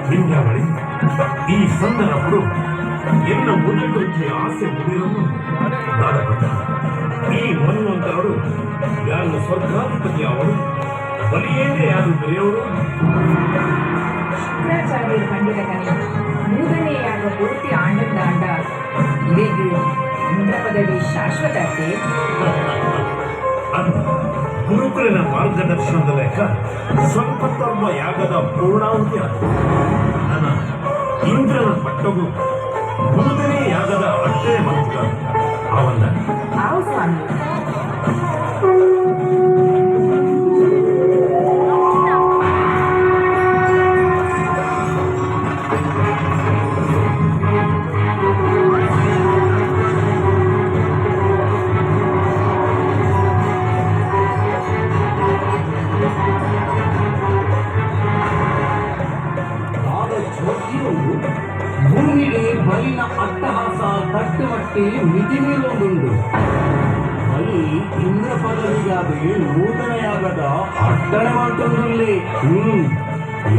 ವಿಂಧ್ಯಾವಳಿ, ಈ ಸಂದನప్పుడు ಎನ್ನ ಮುದುಕರಿಗೆ ಆಸೆ ಮುಡಿರನ್ನು ನಾಡಪಟ್ಟ ಈ ಮನ್ವಂತರರು ಯಾರು ಸ್ವರ್ಗಾಧಿಪತಿ ಅವರು ಬಲಿಯೇನೆ ಯಾರು ಬೆರೆಯವರು ಶುಕ್ರಾಚಾರ್ಯರು ಕಂಡಿದ ಕಣಿ ಮೂರನೆಯಾಗ ಪೂರ್ತಿ ಆಂಡ ಇವೆಗೆ ಇಂದ್ರ ಪದವಿ ಶಾಶ್ವತತೆ ಅದು ಗುರುಕುಲಿನ ಮಾರ್ಗದರ್ಶನದ ಲೆಕ್ಕ ಸ್ವಲ್ಪತ್ತರ್ವ ಯಾಗದ ಪೂರ್ಣಾಹುತಿ ನನ್ನ ಇಂದ್ರನ ಪಟ್ಟವು ಮೂರನೇ ಯಾಗದ ಅಟ್ಟೆ ಮಂತ್ರ ಅವನ್ನ ಆವು ಸ್ವಾಮಿ. ಭೂಮಿಗೆ ಬಲಿನ ಅಟ್ಟಹಾಸ ತಟ್ಟುಮಟ್ಟಿ ಮಿತಿ ಮೀರುವುದುಂಟು. ಬಲಿ ಇಂದ್ರ ಪದವಿಗಾದೆ ನೂತನೆಯಾಗದ ಅಟ್ಟಣೆ ಮಾಡ್ತೊಂದುಲ್ಲಿ.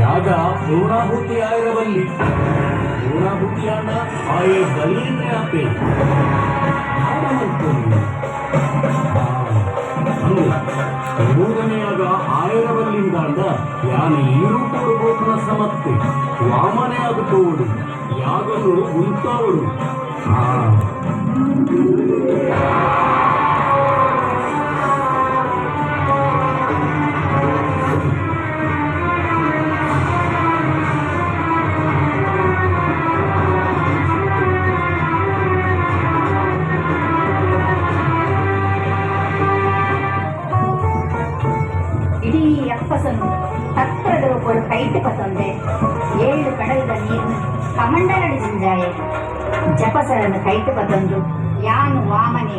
ಯಾಗ ಪೂರ್ಣಾಹುತಿ ಆಗಿರಬಲ್ಲಿ ಪೂರ್ಣಾಹುತಿಯಾದ ಆಯೇ ಬಲಿಯನ್ನೇ ಆಪೆ ಮೂರನೆಯಾಗ ಆಯಿರಬಲ್ಲಿಂದಾಂಡ ಯಾನು ಈರು ಕೊಡುಬೋದನ ಸಮತ್ತೆ ವಾಮನೆ ಆಗುತ್ತೋಡು ಯಾಗಲು ಉಂಟೋಡು. ಇಡೀ ಅಪ್ಪಸನು ಹತ್ರದ ಒಬ್ಬರು ಕೈಟ್ ಪತೊಂದೆ 7 ಕಡಲದ ನೀರು ಕಮಂಡಲಡಿ ಜಿಂಜಾಯೆ ಜಪಸರನ್ನು ಕೈಟ್ ಪತೊಂದು ಯಾನು ವಾಮನೆ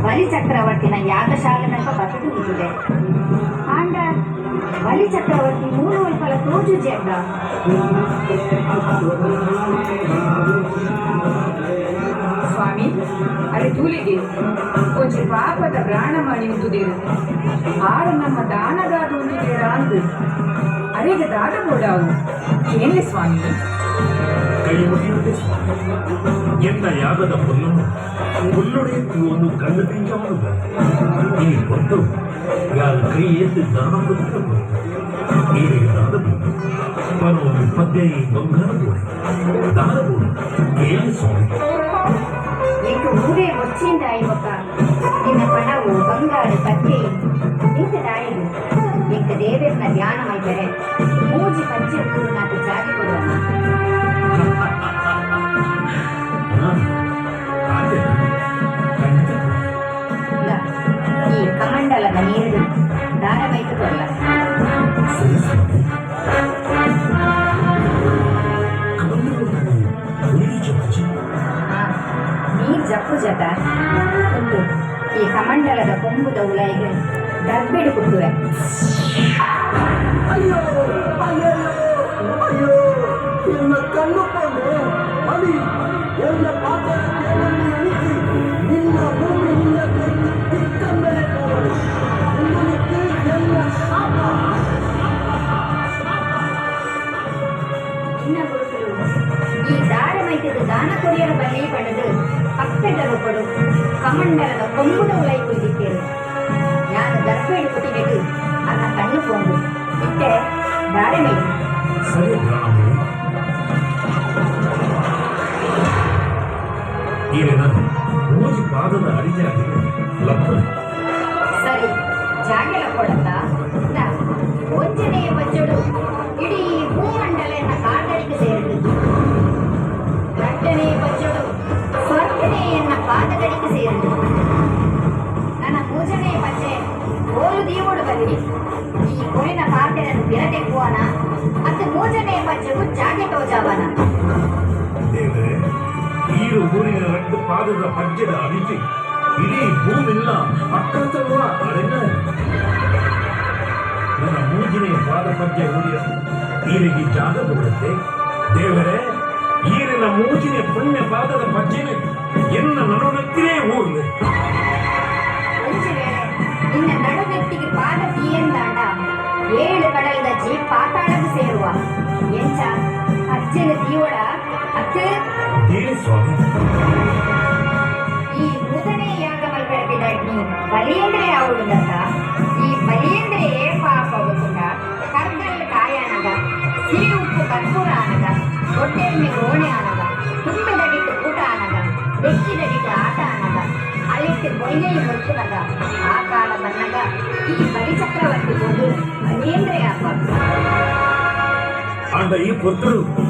ಬಲಿ ಚಕ್ರವರ್ತಿನ ಯಾಗಶಾಲೆನಲ್ಪ ಬದುಕುತ್ತದೆ ಆಂಡ ಬಲಿ ಚಕ್ರವರ್ತಿ 3 ವಲ್ಪಲ ತೋಜು ಜೆಡ್ಡ ಸ್ವಾಮಿ ಅಲ್ಲಿ ತೂಲಿಗೆ ಕೊಂಚ ಪಾಪದ ಪ್ರಾಣ ಮಾಡಿ ಉಂಟುದೇರು ಆರು ನಮ್ಮ ದಾನದಾದ ಉಂಟುದೇರ ಅಂದು ಅರೆಗೆ ದಾನ ಕೊಡಾವು ಏನೇ ಸ್ವಾಮಿ ಕೈ ಮುಗಿಯುತ್ತೆ ಎನ್ನ ಯಾಗದ ಹುಲ್ಲನ್ನು ಹುಲ್ಲೊಡೆಯುತ್ತಿ ಒಂದು ಕಣ್ಣು ತಿಂಚವನು ಈ ಕೊಟ್ಟು ಯಾರು ಕೈ ಎದ್ದು ದಾನ ಕೊಡುತ್ತ ಈ ದಾನ ಬರುವ 25 ಬಂಗಾರ ಗೋಡೆ ದಾನ ಗೋಡೆ ಏನು ಸ್ವಾಮಿ ಎಂಟು ಊರೇ వచ్చిందాయి ఒక నిన్న పడవు బంగారు పత్తి ఇంక దాయలు ఇంక దేవేర్న ధ్యానం అయితరే ಮೂಜಿ ಪಂಚೆ ಊರು నాకు ಜಾಗಿ ಕೊಡುವಮ್ಮ ಈ ಕಮಂಡಲದ ನೀರು ದಾರವೈತು ಕೊಡಲ ನೀರ್ ಜಪ್ಪು ಜಟ ಉಂಟು ಈ ಕಮಂಡಲದ ಕೊಂಬುದ ಉಲಾಯಿಗೆ ದರ್ಬೆಡು ಕುಟ್ಟುವೆ. ಅಯ್ಯೋ ಅಯ್ಯೋ ಅಯ್ಯೋ ನಿನ್ನ ಕಣ್ಣುಕೊಂಡೆ ಬಲಿ ಎಲ್ಲ ಪಾಪಕ್ಕೆ ಎಣಿಸಿ ನಿನ್ನ ಭೂಮಿಯಿಂದ ತಿಕ್ಕಂಬಲೆ ಹೋಗಲು ನಿನ್ನಕ್ಕೆ ಎಲ್ಲ ಶಾಪ. ಇನ್ನ ಗುರುಗಳು ಈ ದಾರಮೈತದ ದಾನ ಕೊರಿಯರ ಬಲಿ ಪಡೆದು ಪಕ್ಕೆಡಲು ಕೊಡು ಕಮಂಡಲದ ಕೊಂಬುದ ಉಲಾಯಿ ಕುಳಿತಿದ್ದೇನೆ ಯಾರು ದರ್ಬೆಡು ಕುಟಿಬೇಕು ಅನ್ನ ಕಣ್ಣು ಕೊಂಡು ಇಟ್ಟೆ ದಾರಮೈ ಸರಿ ಪ್ರಾಣವು ಈರಿನ ಮೂಜಿ ಪಾದದ ಅಡಿಜಾಗಿ ಲಭ್ಯ ಸರಿ ಜಾಗೆಲ ಕೊಡತ್ತ ಒಂಜನೆಯ ಬಜ್ಜಡು ಇಡೀ ಭೂಮಂಡಲೆಯನ್ನ ಕಾಡಡಿಗೆ ಸೇರಿದ್ದು ಗಟ್ಟನೆಯ ಬಜ್ಜಡು ಸ್ವರ್ಗನೆಯನ್ನ ಪಾದದಡಿಗೆ ಸೇರಿದ್ದು ನನ್ನ ಮೂಜನೆಯ ಬಜ್ಜೆ ಓಲು ದೀವೋಡು ಬದಿರಿ ಈ ಕೊರಿನ ಪಾತೆಯನ್ನು ಬಿರತೆಕ್ಕುವನ ಮತ್ತು ಮೂಜನೆಯ ಬಜ್ಜೆಗೂ ಜಾಗೆ ತೋಜಾವನ ದೇವರೇ ಈರು ಊರಿನ 2 ಪಾದದ ಪಜ್ಜದ ಅಡಿಜಿ ಇಡೀ ಭೂಮಿಲ್ಲ ಅಕ್ಕತಲ್ವ ಅಡೆನ ನನ್ನ ಮೂಜಿನೇ ಪಾದ ಪಜ್ಜೆ ಊರಿಯ ಈರಿಗೆ ಜಾಗ ಬಿಡುತ್ತೆ ದೇವರೇ ಈರಿನ ಮೂಚಿನ ಪುಣ್ಯ ಪಾದದ ಪಜ್ಜೆನೆ ಎನ್ನ ನಡುನತ್ತಿನೇ ಊರ್ಲೆ ಒಂದು ವೇಳೆ ನಿನ್ನ ನಡುನೆತ್ತಿಗೆ ಪಾದ ತೀಯಂದಾಂಡ 7 ಕಡಲ್ ದಜ್ಜಿ ಪಾತಾಳಕ್ಕೆ ಸೇರುವ ಎಂಚ ಅಜ್ಜನ ತೀವಡ ಅಚ್ಚ ಹೇಳಿ ಸ್ವಾಮಿ. ಈ ಮೂರನೇ ಯಾಗ ಮಲ್ಪೆಡಪಿದ ನೀ ಬಲಿಯಂದ್ರೆ ಅವಳುದಂತ ಈ ಬಲಿಯಂದ್ರೆ ಪಾಪ ಗೊತ್ತುಂಡ ಕರ್ಗಲ್ ಕಾಯ ಅನ್ನದ ಸಿರಿ ಉಪ್ಪು ಕರ್ಪೂರ ಅನ್ನದ ಹೊಟ್ಟೆಯಲ್ಲಿ ಗೋಣೆ ಅನ್ನದ ತುಂಬಿದಡಿಟ್ಟು ಊಟ ಅನ್ನದ ಬೆಕ್ಕಿದಡಿಟ್ಟು ಆಟ ಅನ್ನದ ಅಲ್ಲಿಟ್ಟು ಬೊಯ್ಯೈ ಹೊತ್ತುನದ ಆ ಕಾಲ ಬನ್ನಗ ಈ ಬಲಿ ಚಕ್ರವರ್ತಿ ಹೋದು ಬಲಿಯಂದ್ರೆ ಅಪ್ಪ ಆಂಡ ಈ ಪುತ್ರರು